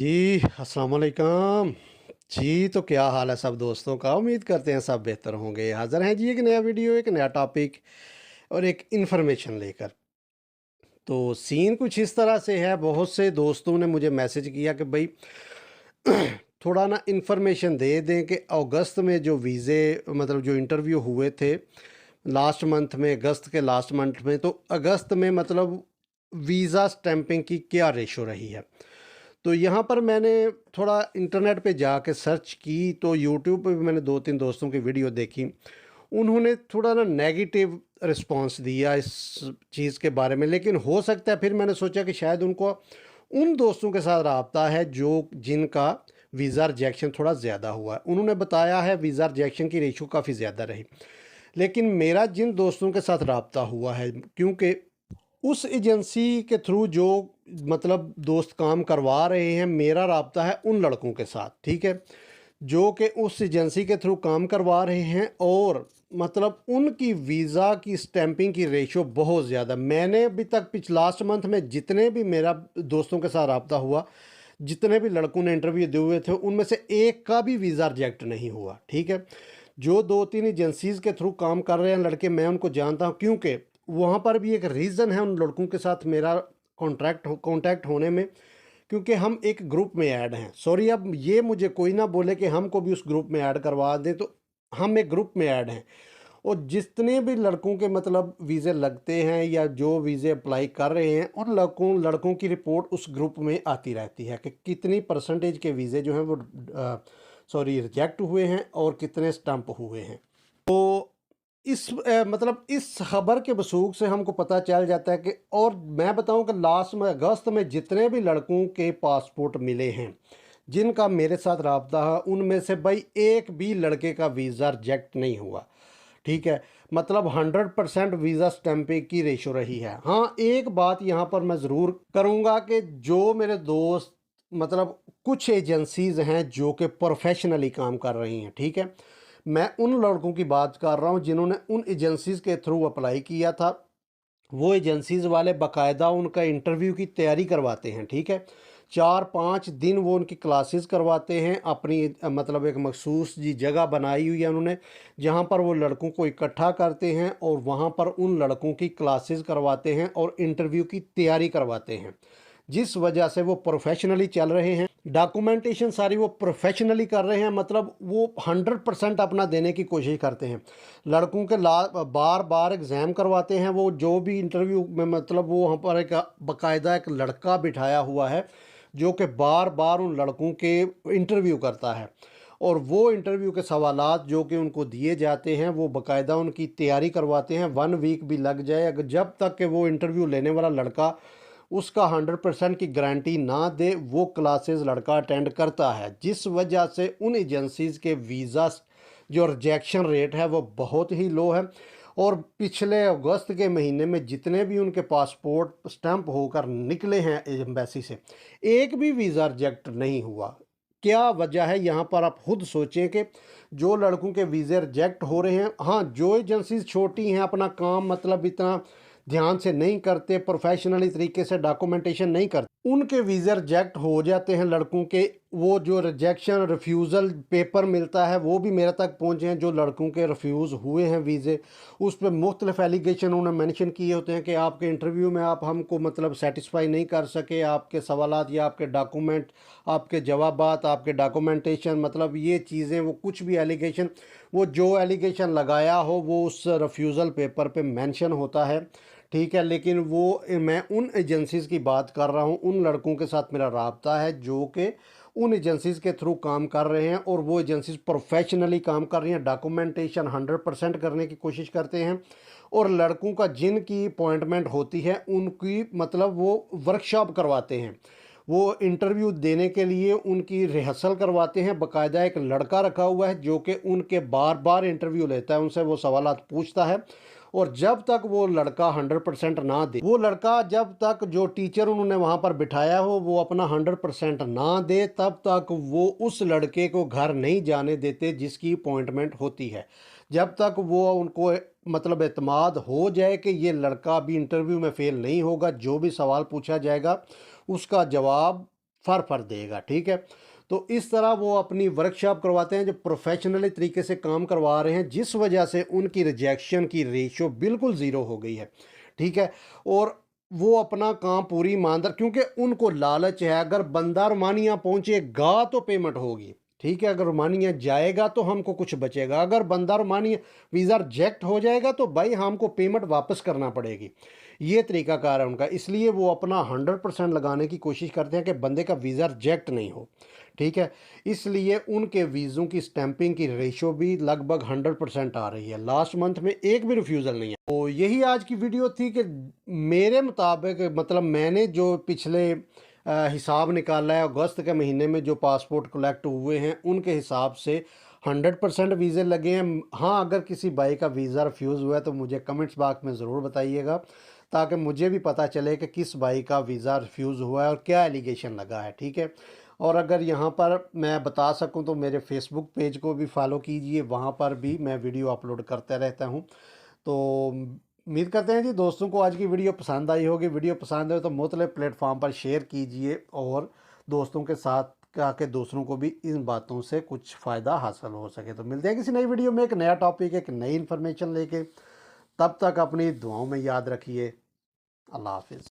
जी, अस्सलाम वालेकुम। जी, तो क्या हाल है सब दोस्तों का? उम्मीद करते हैं सब बेहतर होंगे। हाज़िर हैं जी एक नया वीडियो, एक नया टॉपिक और एक इन्फॉर्मेशन लेकर। तो सीन कुछ इस तरह से है, बहुत से दोस्तों ने मुझे मैसेज किया कि भई थोड़ा ना इन्फॉर्मेशन दे दें कि अगस्त में जो वीज़े मतलब जो इंटरव्यू हुए थे, लास्ट मंथ में, अगस्त के लास्ट मंथ में, तो अगस्त में मतलब वीज़ा स्टैंपिंग की क्या रेशो रही है। तो यहाँ पर मैंने थोड़ा इंटरनेट पे जाके सर्च की, तो यूट्यूब पे भी मैंने 2-3 दोस्तों की वीडियो देखी। उन्होंने थोड़ा ना नेगेटिव रिस्पॉन्स दिया इस चीज़ के बारे में, लेकिन हो सकता है फिर मैंने सोचा कि शायद उनको उन दोस्तों के साथ राब्ता है जो जिनका वीज़ा रिजेक्शन थोड़ा ज़्यादा हुआ है। उन्होंने बताया है वीज़ा रिजेक्शन की रेशो काफ़ी ज़्यादा रही। लेकिन मेरा जिन दोस्तों के साथ राब्ता हुआ है, क्योंकि उस एजेंसी के थ्रू जो मतलब दोस्त काम करवा रहे हैं, मेरा राब्ता है उन लड़कों के साथ, ठीक है? जो कि उस एजेंसी के थ्रू काम करवा रहे हैं और मतलब उनकी वीज़ा की स्टैंपिंग की रेशो बहुत ज़्यादा। मैंने अभी तक लास्ट मंथ में जितने भी मेरा दोस्तों के साथ राब्ता हुआ, जितने भी लड़कों ने इंटरव्यू दिए हुए थे, उनमें से एक का भी वीज़ा रिजेक्ट नहीं हुआ, ठीक है? जो 2-3 एजेंसीज़ के थ्रू काम कर रहे हैं लड़के, मैं उनको जानता हूँ, क्योंकि वहाँ पर भी एक रीज़न है उन लड़कों के साथ मेरा कॉन्टैक्ट होने में, क्योंकि हम एक ग्रुप में ऐड हैं। सॉरी, अब ये मुझे कोई ना बोले कि हमको भी उस ग्रुप में ऐड करवा दें, तो हम एक ग्रुप में ऐड हैं और जितने भी लड़कों के मतलब वीज़े लगते हैं या जो वीज़े अप्लाई कर रहे हैं, उन लड़कों की रिपोर्ट उस ग्रुप में आती रहती है कि कितनी परसेंटेज के वीज़े जो हैं वो सॉरी रिजेक्ट हुए हैं और कितने स्टंप हुए हैं। तो इस मतलब इस खबर के वसूख से हमको पता चल जाता है कि, और मैं बताऊं कि लास्ट में अगस्त में जितने भी लड़कों के पासपोर्ट मिले हैं जिनका मेरे साथ राब्ता है, उनमें से भाई एक भी लड़के का वीज़ा रिजेक्ट नहीं हुआ, ठीक है? मतलब 100% वीज़ा स्टैंपिंग की रेशो रही है। हाँ, एक बात यहाँ पर मैं ज़रूर करूँगा कि जो मेरे दोस्त मतलब कुछ एजेंसीज़ हैं जो कि प्रोफेशनली काम कर रही हैं, ठीक है? मैं उन लड़कों की बात कर रहा हूँ जिन्होंने उन एजेंसीज़ के थ्रू अप्लाई किया था। वो एजेंसीज़ वाले बाकायदा उनका इंटरव्यू की तैयारी करवाते हैं, ठीक है? 4-5 दिन वो उनकी क्लासेस करवाते हैं, अपनी मतलब एक मखसूस जी जगह बनाई हुई है उन्होंने, जहाँ पर वो लड़कों को इकट्ठा करते हैं और वहाँ पर उन लड़कों की क्लासेस करवाते हैं और इंटरव्यू की तैयारी करवाते हैं। जिस वजह से वो प्रोफेशनली चल रहे हैं, डॉक्यूमेंटेशन सारी वो प्रोफेशनली कर रहे हैं, मतलब वो 100% अपना देने की कोशिश करते हैं। लड़कों के बार बार एग्ज़ाम करवाते हैं वो, जो भी इंटरव्यू में मतलब वो वहाँ पर एक बाकायदा एक लड़का बिठाया हुआ है जो कि बार बार उन लड़कों के इंटरव्यू करता है और वो इंटरव्यू के सवालात जो कि उनको दिए जाते हैं वो बाकायदा उनकी तैयारी करवाते हैं। 1 वीक भी लग जाए, अगर जब तक कि वो इंटरव्यू लेने वाला लड़का उसका 100% की गारंटी ना दे, वो क्लासेस लड़का अटेंड करता है, जिस वजह से उन एजेंसीज़ के वीज़ा जो रिजेक्शन रेट है वो बहुत ही लो है। और पिछले अगस्त के महीने में जितने भी उनके पासपोर्ट स्टैंप होकर निकले हैं एम्बेसी से, एक भी वीज़ा रिजेक्ट नहीं हुआ। क्या वजह है, यहाँ पर आप खुद सोचें कि जो लड़कों के वीज़े रिजेक्ट हो रहे हैं, हाँ, जो एजेंसीज छोटी हैं, अपना काम मतलब इतना ध्यान से नहीं करते, प्रोफेशनली तरीके से डॉक्यूमेंटेशन नहीं करते, उनके वीज़े रिजेक्ट हो जाते हैं लड़कों के। वो जो रिजेक्शन रिफ्यूज़ल पेपर मिलता है वो भी मेरे तक पहुंचे हैं, जो लड़कों के रिफ्यूज़ हुए हैं वीज़े, उस पर मुख्तलिफ एलिगेशन उन्होंने मेंशन किए होते हैं कि आपके इंटरव्यू में आप हमको मतलब सेटिस्फाई नहीं कर सके, आपके सवालात या आपके डॉक्यूमेंट, आपके जवाबात, आपके डॉक्यूमेंटेशन, मतलब ये चीज़ें, वो कुछ भी एलिगेशन, वो जो एलिगेशन लगाया हो वो उस रिफ्यूज़ल पेपर पे मेंशन होता है, ठीक है? लेकिन वो मैं उन एजेंसीज़ की बात कर रहा हूँ, उन लड़कों के साथ मेरा राब्ता है जो कि उन एजेंसीज़ के थ्रू काम कर रहे हैं और वो एजेंसीज़ प्रोफेशनली काम कर रही हैं, डॉक्यूमेंटेशन 100% करने की कोशिश करते हैं और लड़कों का जिनकी अपॉइंटमेंट होती है उनकी मतलब वो वर्कशॉप करवाते हैं। वो इंटरव्यू देने के लिए उनकी रिहर्सल करवाते हैं, बाकायदा एक लड़का रखा हुआ है जो कि उनके बार बार इंटरव्यू लेता है, उनसे वो सवालात पूछता है और जब तक वो लड़का 100% ना दे, वो लड़का जब तक जो टीचर उन्होंने वहाँ पर बिठाया हो वो अपना 100% ना दे, तब तक वो उस लड़के को घर नहीं जाने देते जिसकी अपॉइंटमेंट होती है। जब तक वो उनको मतलब एतमाद हो जाए कि ये लड़का भी इंटरव्यू में फ़ेल नहीं होगा, जो भी सवाल पूछा जाएगा उसका जवाब फर देगा, ठीक है। तो इस तरह वो अपनी वर्कशॉप करवाते हैं जो प्रोफेशनली तरीके से काम करवा रहे हैं, जिस वजह से उनकी रिजेक्शन की रेशियो बिल्कुल ज़ीरो हो गई है, ठीक है। और वो अपना काम पूरी ईमानदार, क्योंकि उनको लालच है, अगर बंदा रोमानिया पहुंचेगा तो पेमेंट होगी, ठीक है। अगर रोमानिया जाएगा तो हमको कुछ बचेगा, अगर बंदा रोमानिया वीज़ा रिजेक्ट हो जाएगा तो भाई हमको पेमेंट वापस करना पड़ेगी। ये तरीकाकार है उनका, इसलिए वो अपना 100% लगाने की कोशिश करते हैं कि बंदे का वीज़ा रिजेक्ट नहीं हो, ठीक है। इसलिए उनके वीज़ों की स्टैंपिंग की रेशो भी लगभग 100% आ रही है। लास्ट मंथ में एक भी रिफ्यूज़ल नहीं है। तो यही आज की वीडियो थी कि मेरे मुताबिक, मतलब मैंने जो पिछले हिसाब निकाला है, अगस्त के महीने में जो पासपोर्ट कलेक्ट हुए हैं उनके हिसाब से 100% वीज़े लगे हैं। हाँ, अगर किसी भाई का वीज़ा रिफ्यूज़ हुआ है तो मुझे कमेंट्स बॉक्स में ज़रूर बताइएगा, ताकि मुझे भी पता चले कि किस भाई का वीज़ा रिफ्यूज़ हुआ है और क्या एलिगेशन लगा है, ठीक है। और अगर यहाँ पर मैं बता सकूँ तो मेरे फेसबुक पेज को भी फॉलो कीजिए, वहाँ पर भी मैं वीडियो अपलोड करता रहता हूँ। तो उम्मीद करते हैं जी दोस्तों को आज की वीडियो पसंद आई होगी। वीडियो पसंद आए तो मुख्तलिफ प्लेटफॉर्म पर शेयर कीजिए और दोस्तों के साथ ताकि दूसरों को भी इन बातों से कुछ फ़ायदा हासिल हो सके। तो मिलते हैं किसी नई वीडियो में एक नया टॉपिक, एक नई इन्फॉर्मेशन लेके। तब तक अपनी दुआओं में याद रखिए। अल्लाह हाफिज़।